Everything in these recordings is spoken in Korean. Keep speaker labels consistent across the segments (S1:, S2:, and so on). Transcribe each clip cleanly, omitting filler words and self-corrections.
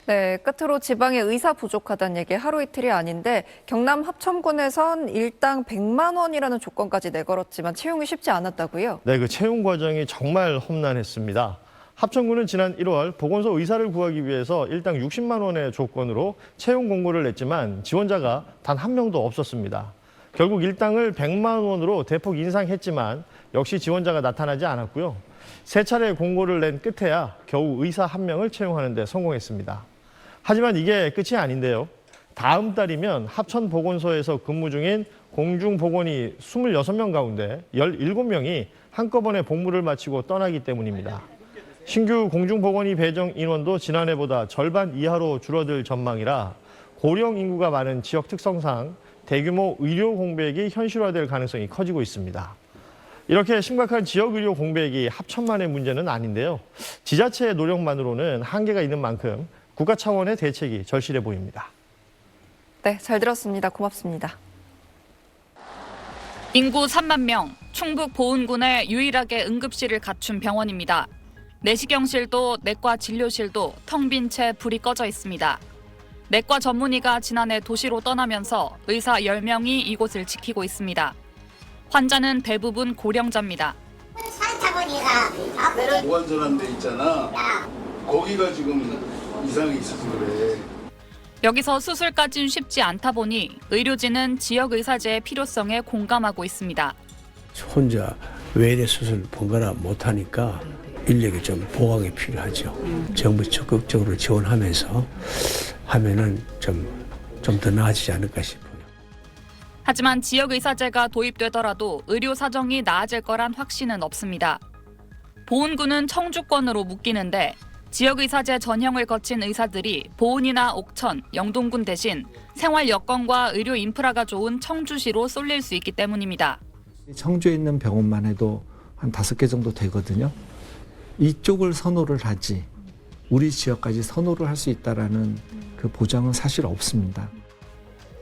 S1: 네, 끝으로 지방에 의사 부족하다는 얘기 하루 이틀이 아닌데 경남 합천군에선 일당 100만 원이라는 조건까지 내걸었지만 채용이 쉽지 않았다고요?
S2: 네, 그 채용 과정이 정말 험난했습니다. 합천군은 지난 1월 보건소 의사를 구하기 위해서 일당 60만 원의 조건으로 채용 공고를 냈지만 지원자가 단 한 명도 없었습니다. 결국 일당을 100만 원으로 대폭 인상했지만 역시 지원자가 나타나지 않았고요. 세 차례 공고를 낸 끝에야 겨우 의사 한 명을 채용하는 데 성공했습니다. 하지만 이게 끝이 아닌데요. 다음 달이면 합천보건소에서 근무 중인 공중보건의 26명 가운데 17명이 한꺼번에 복무를 마치고 떠나기 때문입니다. 신규 공중보건의 배정 인원도 지난해보다 절반 이하로 줄어들 전망이라 고령 인구가 많은 지역 특성상 대규모 의료 공백이 현실화될 가능성이 커지고 있습니다. 이렇게 심각한 지역 의료 공백이 합천만의 문제는 아닌데요. 지자체의 노력만으로는 한계가 있는 만큼 국가 차원의 대책이 절실해 보입니다.
S1: 네, 잘 들었습니다. 고맙습니다.
S3: 인구 3만 명, 충북 보은군에 유일하게 응급실을 갖춘 병원입니다. 내시경실도 내과 진료실도 텅 빈 채 불이 꺼져 있습니다. 내과 전문의가 지난해 도시로 떠나면서 의사 10명이 이곳을 지키고 있습니다. 환자는 대부분 고령자입니다.
S4: 보관소라는 데 있잖아. 거기가 지금 이상이 있어서 그래.
S3: 여기서 수술까진 쉽지 않다 보니 의료진은 지역 의사제의 필요성에 공감하고 있습니다.
S5: 혼자 외래 수술 번갈아 못하니까 인력이 좀 보강이 필요하죠. 정부 적극적으로 지원하면서 하면은 좀 더 나아지지 않을까 싶어요.
S3: 하지만 지역 의사제가 도입되더라도 의료 사정이 나아질 거란 확신은 없습니다. 보은군은 청주권으로 묶이는데 지역 의사제 전형을 거친 의사들이 보은이나 옥천, 영동군 대신 생활 여건과 의료 인프라가 좋은 청주시로 쏠릴 수 있기 때문입니다.
S6: 청주에 있는 병원만 해도 한 5개 정도 되거든요. 이쪽을 선호를 하지 우리 지역까지 선호를 할 수 있다라는 그 보장은 사실 없습니다.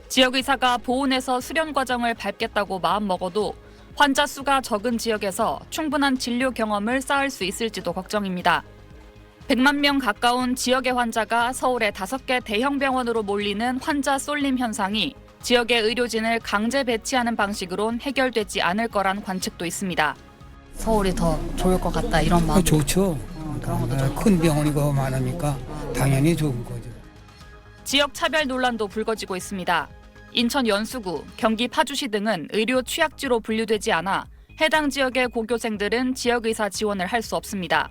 S3: 지역 의사가 보은에서 수련 과정을 밟겠다고 마음먹어도 환자 수가 적은 지역에서 충분한 진료 경험을 쌓을 수 있을지도 걱정입니다. 100만 명 가까운 지역의 환자가 서울의 5개 대형 병원으로 몰리는 환자 쏠림 현상이 지역의 의료진을 강제 배치하는 방식으론 해결되지 않을 거란 관측도 있습니다.
S7: 서울이 더 좋을 것 같다 이런 마음.
S8: 좋죠.
S7: 그런 것도 좋고.
S8: 큰 병원이고 많으니까 당연히 좋은 거죠.
S3: 지역 차별 논란도 불거지고 있습니다. 인천 연수구, 경기 파주시 등은 의료 취약지로 분류되지 않아 해당 지역의 고교생들은 지역의사 지원을 할 수 없습니다.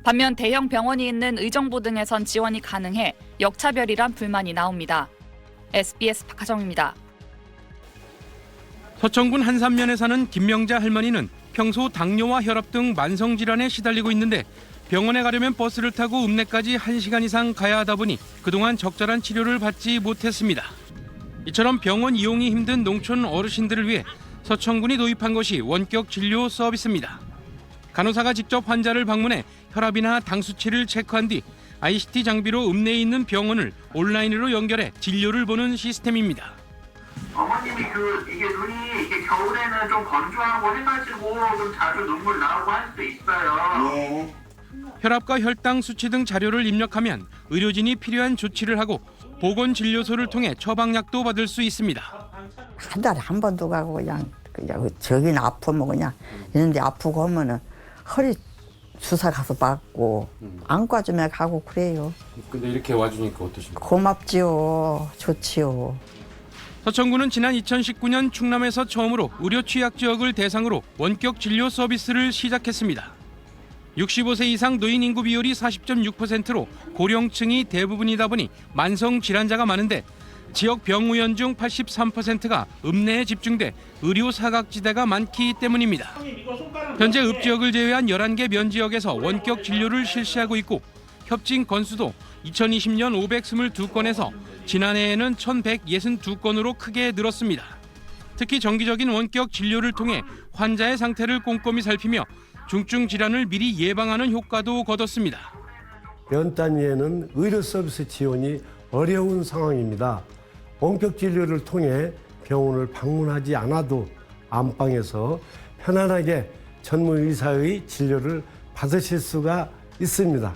S3: 반면 대형 병원이 있는 의정부 등에선 지원이 가능해 역차별이란 불만이 나옵니다. SBS 박하정입니다.
S9: 서천군 한산면에 사는 김명자 할머니는 평소 당뇨와 혈압 등 만성질환에 시달리고 있는데 병원에 가려면 버스를 타고 읍내까지 1시간 이상 가야 하다 보니 그동안 적절한 치료를 받지 못했습니다. 이처럼 병원 이용이 힘든 농촌 어르신들을 위해 서천군이 도입한 것이 원격 진료 서비스입니다. 간호사가 직접 환자를 방문해 혈압이나 당 수치를 체크한 뒤 ICT 장비로 읍내에 있는 병원을 온라인으로 연결해 진료를 보는 시스템입니다.
S10: 어머님이 이게 눈이 이게 겨울에는 좀 건조하고 해가지고 좀 자주 눈물 나오고 할 수도 있어요.
S4: 네.
S9: 혈압과 혈당 수치 등 자료를 입력하면 의료진이 필요한 조치를 하고 보건진료소를 통해 처방약도 받을 수 있습니다.
S11: 한 달에 한 번도 가고 그냥 저기는 아프면 그냥 이런데 아프고 하면은 허리 주사 가서 맞고 안과점에 가고 그래요.
S12: 근데 이렇게 와주니까 어떠십니까?
S11: 고맙지요. 좋지요.
S9: 서천군은 지난 2019년 충남에서 처음으로 의료 취약 지역을 대상으로 원격 진료 서비스를 시작했습니다. 65세 이상 노인 인구 비율이 40.6%로 고령층이 대부분이다 보니 만성 질환자가 많은데 지역 병의원 중 83%가 읍내에 집중돼 의료 사각지대가 많기 때문입니다. 현재 읍 지역을 제외한 11개 면 지역에서 원격 진료를 실시하고 있고 협진 건수도 2020년 522건에서 지난해에는 1162건으로 크게 늘었습니다. 특히 정기적인 원격 진료를 통해 환자의 상태를 꼼꼼히 살피며 중증 질환을 미리 예방하는 효과도 거뒀습니다.
S13: 면 단위에는 의료 서비스 지원이 어려운 상황입니다. 원격 진료를 통해 병원을 방문하지 않아도 안방에서 편안하게 전문 의사의 진료를 받으실 수가 있습니다.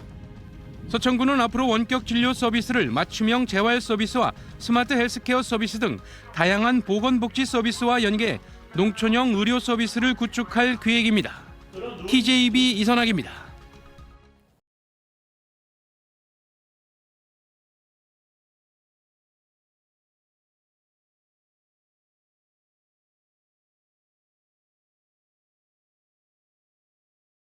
S9: 서천구는 앞으로 원격 진료 서비스를 맞춤형 재활 서비스와 스마트 헬스케어 서비스 등 다양한 보건복지 서비스와 연계 농촌형 의료 서비스를 구축할 계획입니다. TJB 이선학입니다.